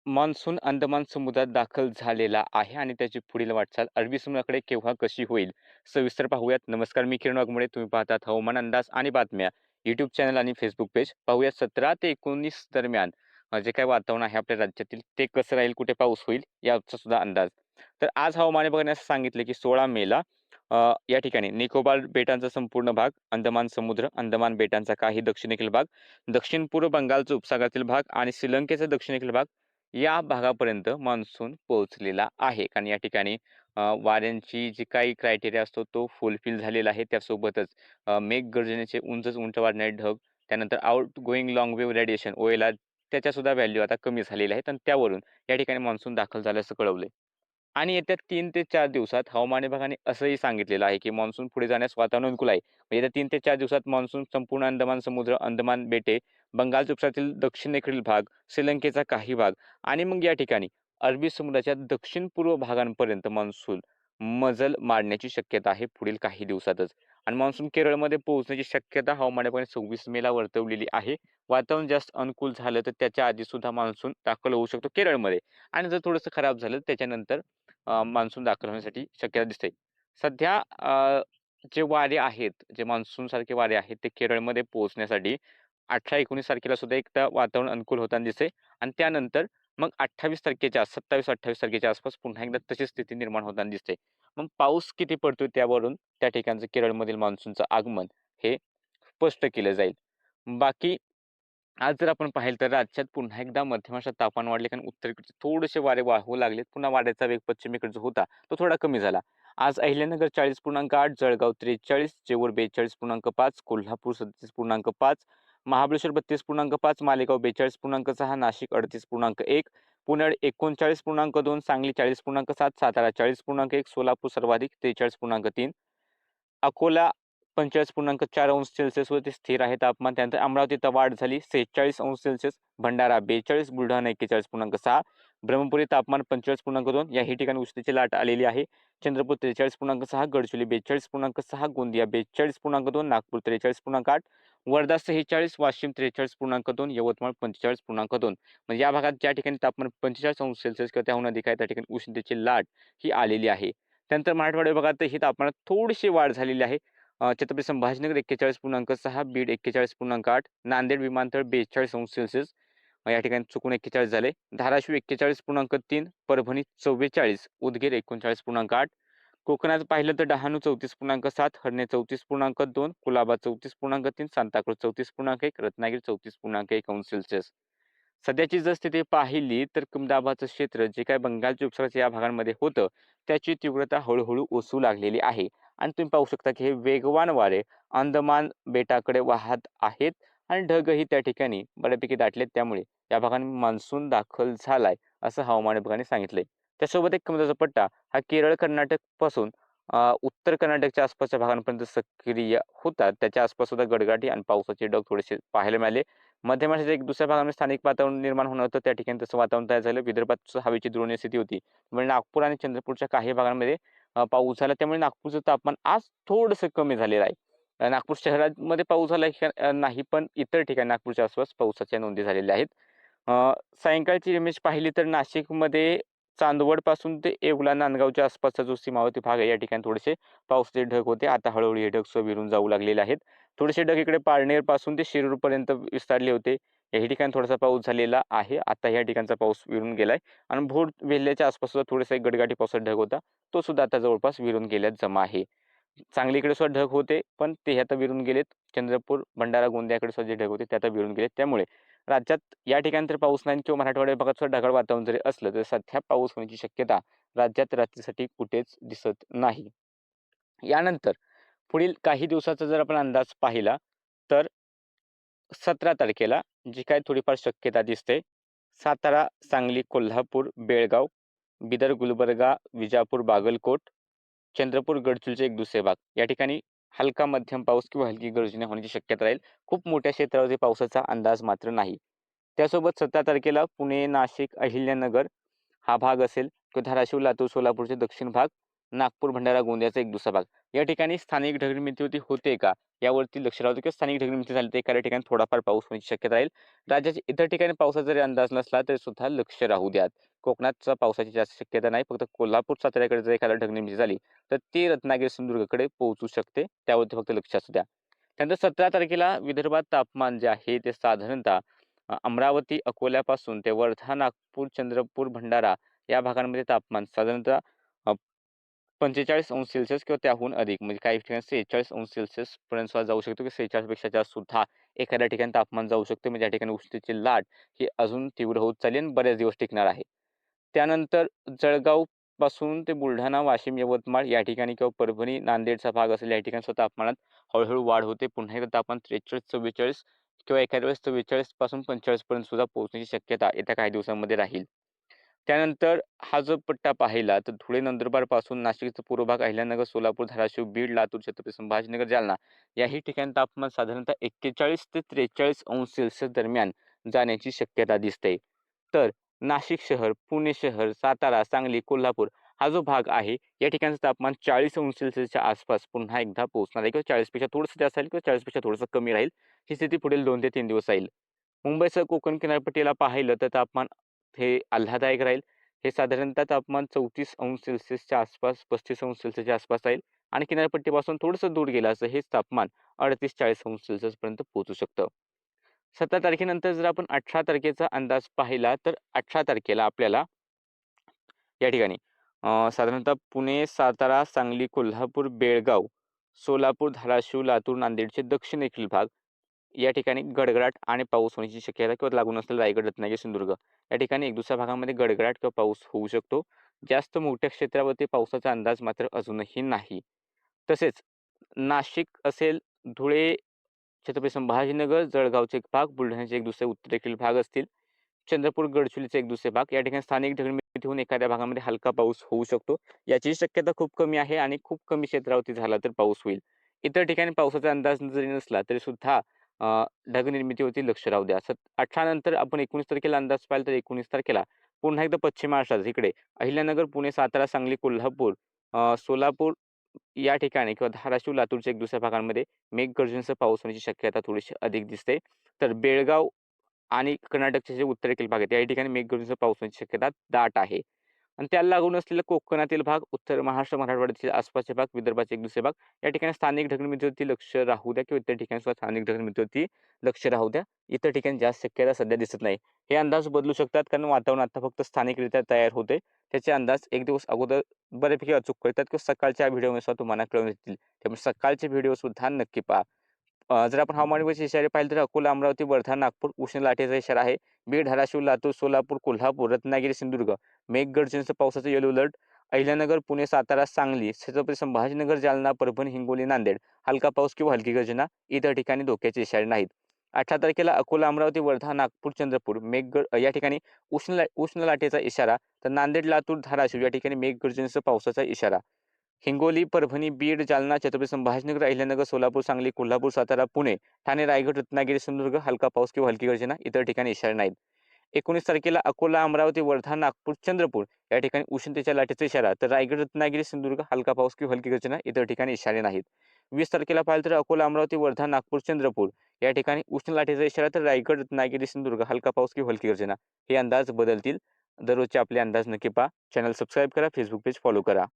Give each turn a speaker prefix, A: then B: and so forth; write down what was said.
A: Monsoon Andaman समुद्रात दाखल झालेला आहे आणि त्याची पुढील वाटचाल अरबी समुद्राकडे केव्हा कशी होईल सविस्तर पाहूयात. नमस्कार, मी किरण वाघमोडे. तुम्ही पाहतात हवामान अंदाज आणि बातम्या यूट्यूब चॅनल आणि फेसबुक पेज. पाहूयात 17 ते 19 दरम्यान जे काही वातावरण आहे आपल्या राज्यातील ते कसं राहील, कुठे पाऊस होईल याचा सुद्धा अंदाज. तर आज हवामान विभागाने असं सांगितले की 16 मेला या ठिकाणी निकोबार बेटांचा संपूर्ण भाग, अंदमान समुद्र, अंदमान बेटांचा काही दक्षिणेकडील भाग, दक्षिण पूर्व बंगालचा उपसागरातील भाग आणि श्रीलंकेचा दक्षिणेकडील भाग या भागापर्यंत मान्सून पोहोचलेला आहे. कारण या ठिकाणी वाऱ्यांची जी काही क्रायटेरिया असतो तो फुलफिल झालेला आहे. त्यासोबतच मेघगर्जनेचे उंचच उंच वाढणारे ढग, त्यानंतर outgoing long wave radiation OLR त्याच्यासुद्धा व्हॅल्यू आता कमी झालेल्या आहेत आणि त्यावरून या ठिकाणी मान्सून दाखल झाल्याचं कळवलंय. आणि येत्या 3 ते 4 दिवसात हवामान विभागाने असंही सांगितलेलं आहे, की मान्सून पुढे जाण्यास वातावरण अनुकूल आहे. म्हणजे येत्या 3 ते 4 दिवसात मान्सून संपूर्ण अंदमान समुद्र, अंदमान बेटे, बंगालच्या उपसागरातील दक्षिणेकडील भाग, श्रीलंकेचा काही भाग आणि मग या ठिकाणी अरबी समुद्राच्या दक्षिण-पूर्व भागांपर्यंत मान्सून मजल मारण्याची शक्यता आहे पुढील काही दिवसातच. आणि मान्सून केरळमध्ये पोहोचण्याची शक्यता हवामान विभागाने 26 मेला वर्तवलेली आहे. वातावरण जास्त अनुकूल झालं तर त्याच्या आधी सुद्धा मान्सून दाखल होऊ शकतो केरळमध्ये आणि जर थोडंसं खराब झालं त्याच्यानंतर मान्सून दाखल होण्यासाठी शक्यता दिसते. सध्या जे वारे आहेत, जे मान्सूनसारखे वारे आहेत, ते केरळमध्ये पोहोचण्यासाठी 18-19 तारखेला सुद्धा एकदा वातावरण अनुकूल होताना दिसते आणि त्यानंतर मग 28 तारखेच्या 27-28 तारखेच्या आसपास पुन्हा एकदा तशी स्थिती निर्माण होताना दिसते. मग पाऊस किती पडतोय त्यावरून त्या ठिकाणचं केरळमधील मान्सूनचं आगमन हे स्पष्ट केलं जाईल. बाकी आज जर आपण पाहिलं तर राज्यात पुन्हा एकदा मध्यम अशा तापमान वाढले कारण उत्तरेकडचे थोडेसे वारे वाहू लागलेत. पुन्हा वाऱ्याचा वेग पश्चिमेकडे जो होता तो थोडा कमी झाला. आज अहिल्यानगर 40.8, जळगाव 43, जेऊर 42.5, कोल्हापूर 37.5, महाबळेश्वर 32.5, मालेगाव 42.6, नाशिक 38.1, पुणे 39.2, सांगली 40.7, सातारा 40.1, सोलापूर सर्वाधिक 43.3, अकोला 45.4 अंश सेल्सिअसवरती स्थिर आहे तापमान. त्यानंतर अमरावतीत वाढ झाली 46 अंश सेल्सिअस, भंडारा 42, बुलढाणा 41.6, ब्रह्मपुरी तापमान 45.2 याही ठिकाणी उष्णतेची लाट आलेली आहे. चंद्रपूर 43.6, गडचिरोली 42.6, गोंदिया 42.2, नागपूर 43.8, वर्धा 46, वाशिम 43.2, यवतमाळ 45.2. म्हणजे या भागात ज्या ठिकाणी तापमान 45 अंश सेल्सिअस किंवा त्याहून अधिक आहे त्या ठिकाणी उष्णतेची लाट ही आलेली आहे. त्यानंतर मराठवाडा विभागात ही तापमानात थोडीशी वाढ झालेली आहे. छत्रपती संभाजीनगर 41.6, बीड 41.8, नांदेड विमानतळ 42 अंश सेल्सिअस या ठिकाणी चुकून 41 झाले. धाराशिव 41.3, परभणी 44, उदगीर 39.8, कोकणात पाहिलं तर डहाणू 34.7, हरणे 34.2, कुलाबा 34.3, सांताक्रूज 34.1, रत्नागिरी 34.1 अंश सेल्सिअस. सध्याची जर स्थिती पाहिली तर कमी दाबाचं क्षेत्र जे काही बंगालच्या उपसागराच्या या भागांमध्ये होतं, त्याची तीव्रता हळू ओसू लागलेली आहे. आणि तुम्ही पाहू शकता की हे वेगवान वारे अंदमान बेटाकडे वाहत आहेत आणि ढगही त्या ठिकाणी बऱ्यापैकी दाटलेत. त्यामुळे या भागांनी मान्सून दाखल झालाय असं हवामान विभागाने सांगितलंय. त्यासोबत एक कमी दाबाचा पट्टा हा केरळ, कर्नाटक पासून उत्तर कर्नाटकच्या आसपासच्या भागांपर्यंत सक्रिय होतात. त्याच्या आसपास सुद्धा गडगडाटी आणि पावसाचे ढग थोडेसे पाहायला मिळाले. मध्य महाराष्ट्राच्या एक दुसऱ्या भागामध्ये स्थानिक वातावरण निर्माण होणार होतं. त्या ठिकाणी तसं वातावरण तयार झालं. विदर्भात हवेची द्रोणीय स्थिती होती. म्हणजे नागपूर आणि चंद्रपूरच्या काही भागांमध्ये पाऊस झाला. त्यामुळे नागपूरचं तापमान आज थोडंसं कमी झालेलं आहे. नागपूर शहरामध्ये पाऊस झाला नाही, पण इतर ठिकाणी नागपूरच्या आसपास पावसाच्या नोंदी झालेल्या आहेत. सायंकाळची इमेज पाहिली तर नाशिकमध्ये चांदवडपासून ते येवला, नांदगावच्या आसपासचा जो सीमावर्ती भाग आहे, या ठिकाणी थोडेसे पावसाचे ढग होते. आता हळूहळू हे ढग विरून जाऊ लागलेले आहेत. थोडेसे ढग इकडे पारनेरपासून ते शिरूरपर्यंत विस्तारले होते. याही ठिकाणी थोडासा पाऊस झालेला आहे. आता या ठिकाणचा पाऊस विरून गेलाय आणि भोर वेल्ल्याच्या आसपास सुद्धा थोडासा एक गडगाटी पावसाचा ढग होता. तो सुद्धा आता जवळपास विरून गेल्यात जमा आहे. सांगलीकडे सुद्धा ढग होते, पण ते आता विरून गेलेत. चंद्रपूर, भंडारा, गोंदियाकडे सुद्धा जे ढग होते ते आता विरून गेलेत. त्यामुळे राज्यात या ठिकाणी तर पाऊस नाही किंवा मराठवाड्या भागात सुद्धा ढगाळ वातावरण जरी असलं तरी सध्या पाऊस होण्याची शक्यता राज्यात रात्रीसाठी कुठेच दिसत नाही. यानंतर पुढील काही दिवसाचा जर आपण अंदाज पाहिला तर 17 तारखेला जी काही थोडीफार शक्यता दिसते, सातारा, सांगली, कोल्हापूर, बेळगाव, बिदर, गुलबर्गा, विजापूर, बागलकोट, चंद्रपूर, गडचिरोलीचे एक दुसरे भाग या ठिकाणी हलका मध्यम पाऊस किंवा हलकी गर्जने होण्याची शक्यता राहील. खूप मोठ्या क्षेत्रावरती पावसाचा अंदाज मात्र नाही. त्यासोबत 17 तारखेला पुणे, नाशिक, अहिल्यानगर हा भाग असेल किंवा धाराशिव, लातूर, सोलापूरचे दक्षिण भाग, नागपूर, भंडारा, गोंदियाचा एक दुसरा भाग. या ठिकाणी स्थानिक ढगफुटी होते का? यावरती लक्ष राहू दे किंवा स्थानिक ढगफुटी झाली तर एखाद्या ठिकाणी थोडाफार पाऊस होण्याची शक्यता राहील. राज्याच्या इतर ठिकाणी पावसाचा जरी अंदाज नसला तरी सुद्धा लक्ष राहू द्या. कोकणातच्या पावसाची जास्त शक्यता नाही. फक्त कोल्हापूर, साताऱ्याकडे जर एखादा ढगनिर्मिती झाली, तर ती रत्नागिरी, सिंधुदुर्गकडे पोहोचू शकते. त्यावरती फक्त लक्ष असू द्या. त्यानंतर 17 तारखेला विदर्भात तापमान जे आहे ते साधारणतः अमरावती, अकोल्यापासून ते वर्धा, नागपूर, चंद्रपूर, भंडारा या भागांमध्ये तापमान साधारणतः 45° किंवा त्याहून अधिक म्हणजे काही ठिकाणी 46° पर्यंत सुद्धा जाऊ शकतो, की 46 पेक्षा जास्त सुद्धा एखाद्या ठिकाणी तापमान जाऊ शकते. म्हणजे या ठिकाणी उष्णतेची लाट ही अजून तीव्र होत चालली आणि बऱ्याच दिवस टिकणार आहे. त्यानंतर जळगाव पासून ते बुलढाणा, वाशिम, यवतमाळ या ठिकाणी किंवा परभणी, नांदेडचा भाग असेल या ठिकाणी सुद्धा तापमानात हळू वाढ होते. पुन्हा एकदा तापमान 43-44 किंवा एखाद्या वेळेस 44 पासून 45 पर्यंत सुद्धा पोहोचण्याची शक्यता येत्या काही दिवसांमध्ये राहील. त्यानंतर हा जो पट्टा पाहिला तर धुळे, नंदुरबार पासून नाशिकचा पूर्व भाग, अहिल्यानगर, सोलापूर, धाराशिव, बीड, लातूर, छत्रपती संभाजीनगर, जालना याही ठिकाणी तापमान साधारणतः 41 ते 43° दरम्यान जाण्याची शक्यता दिसते. तर नाशिक शहर, पुणे शहर, सातारा, सांगली, कोल्हापूर हा जो भाग आहे या ठिकाणचं तापमान 40°च्या आसपास पुन्हा एकदा पोहोचणार आहे किंवा 40 पेक्षा थोडंसं जास्त राहील किंवा 40 पेक्षा थोडंसं कमी राहील. ही स्थिती पुढील 2 ते 3 दिवस राहील. मुंबईसह कोकण किनारपट्टीला पाहिलं तर तापमान हे आल्हाददायक राहील. हे साधारणतः तापमान 34°च्या आसपास, 35°च्या आसपास राहील आणि किनारपट्टीपासून थोडंसं दूर गेलं असं हेच तापमान 38-40° पर्यंत पोहोचू शकतं. 17 तारखेनंतर जर आपण 18 तारखेचा अंदाज पाहिला तर 18 तारखेला आपल्याला या ठिकाणी साधारणतः पुणे, सातारा, सांगली, कोल्हापूर, बेळगाव, सोलापूर, धाराशिव, लातूर, नांदेडचे दक्षिणेकडील भाग या ठिकाणी गडगडाट आणि पाऊस होण्याची शक्यता किंवा लागून असलेला रायगड, रत्नागिरी, सिंधुदुर्ग या ठिकाणी एक दुसऱ्या भागामध्ये गडगडाट किंवा पाऊस होऊ शकतो. जास्त मोठ्या क्षेत्रावरती पावसाचा अंदाज मात्र अजूनही नाही. तसेच नाशिक असेल, धुळे, छत्रपती संभाजीनगर, जळगावचे एक भाग, बुलढाण्याचे एक दुसरे उत्तरेकडील भाग असतील, चंद्रपूर, गडचिरोलीचे एक दुसरे भाग या ठिकाणी स्थानिक ढगमिती होऊन एखाद्या भागामध्ये हलका पाऊस होऊ शकतो. याची शक्यता खूप कमी आहे आणि खूप कमी क्षेत्रावरती झाला तर पाऊस होईल. इतर ठिकाणी पावसाचा अंदाज जरी नसला तरी सुद्धा ढगनिर्मितीवरती लक्ष राहू द्या. 18 नंतर आपण 19 तारखेला अंदाज पाहिला तर 19 तारखेला पुन्हा एकदा पश्चिम महाराष्ट्रात इकडे अहिल्यानगर, पुणे, सातारा, सांगली, कोल्हापूर, सोलापूर या ठिकाणी किंवा धाराशिव, लातूरच्या एक दुसऱ्या भागांमध्ये मेघगर्जनेसह पाऊस होण्याची शक्यता थोडीशी अधिक दिसते. तर बेळगाव आणि कर्नाटकचे जे उत्तरेकडील भाग आहेत, या ठिकाणी मेघगर्जनेसह पाऊस होण्याची शक्यता दाट आहे. आणि त्याला लागून असलेला कोकणातील भाग, उत्तर महाराष्ट्र, मराठवाड्यातील आसपासचे भाग, विदर्भाचे एक दुसरे भाग या ठिकाणी स्थानिक ढगफुटीवरती लक्ष राहू द्या किंवा इतर ठिकाणी सुद्धा स्थानिक ढगफुटीवरती लक्ष राहू द्या. इतर ठिकाणी जास्त शक्यता सध्या दिसत नाही. हे अंदाज बदलू शकतात कारण वातावरण आता फक्त स्थानिकरित्या तयार होते. त्याचे अंदाज एक दिवस अगोदर बऱ्यापैकी अचूक कळतात किंवा सकाळच्या व्हिडिओनुसार तुम्हाला कळून येतील. त्यामुळे सकाळचे व्हिडिओ सुद्धा नक्की पहा. जर आपण हवामान विभागाचे इशारे पाहिले तर अकोला, अमरावती, वर्धा, नागपूर उष्ण लाटेचा इशारा आहे. बीड, धाराशिव, लातूर, सोलापूर, कोल्हापूर, रत्नागिरी, सिंधुदुर्ग मेघगर्जनेसह पावसाचा येलो अलर्ट. अहिल्यानगर, पुणे, सातारा, सांगली, छत्रपती संभाजीनगर, जालना, परभणी, हिंगोली, नांदेड हलका पाऊस किंवा हलकी गर्जना. इतर ठिकाणी धोक्याचे इशारे नाहीत. 18 तारखेला अकोला, अमरावती, वर्धा, नागपूर, चंद्रपूर या ठिकाणी उष्ण लाटेचा इशारा. तर नांदेड, लातूर, धाराशिव या ठिकाणी मेघगर्जनेसह पावसाचा इशारा. हिंगोली, परभणी, बीड, जालना, छत्रपती संभाजीनगर, अहिल्यानगर, सोलापूर, सांगली, कोल्हापूर, सातारा, पुणे, ठाणे, रायगड, रत्नागिरी, सिंधुदुर्ग हलका पाऊस किंवा हलकी गर्जना. इतर ठिकाणी इशारे नाहीत. 19 तारखेला अकोला, अमरावती, वर्धा, नागपूर, चंद्रपूर या ठिकाणी उष्णतेच्या लाटेचा इशारा. तर रायगड, रत्नागिरी, सिंधुदुर्ग हलका पाऊस किंवा हलकी गर्जना. इतर ठिकाणी इशारे नाहीत. 20 तारखेला पाहिलं तर अकोला, अमरावती, वर्धा, नागपूर, चंद्रपूर या ठिकाणी उष्ण लाटेचा इशारा. तर रायगड, रत्नागिरी, सिंधुदुर्ग हलका पाऊस किंवा हलकी गर्जना. हे अंदाज बदलतील. दररोजचे आपले अंदाज नक्की पहा. चॅनल सबस्क्राईब करा, फेसबुक पेज फॉलो करा.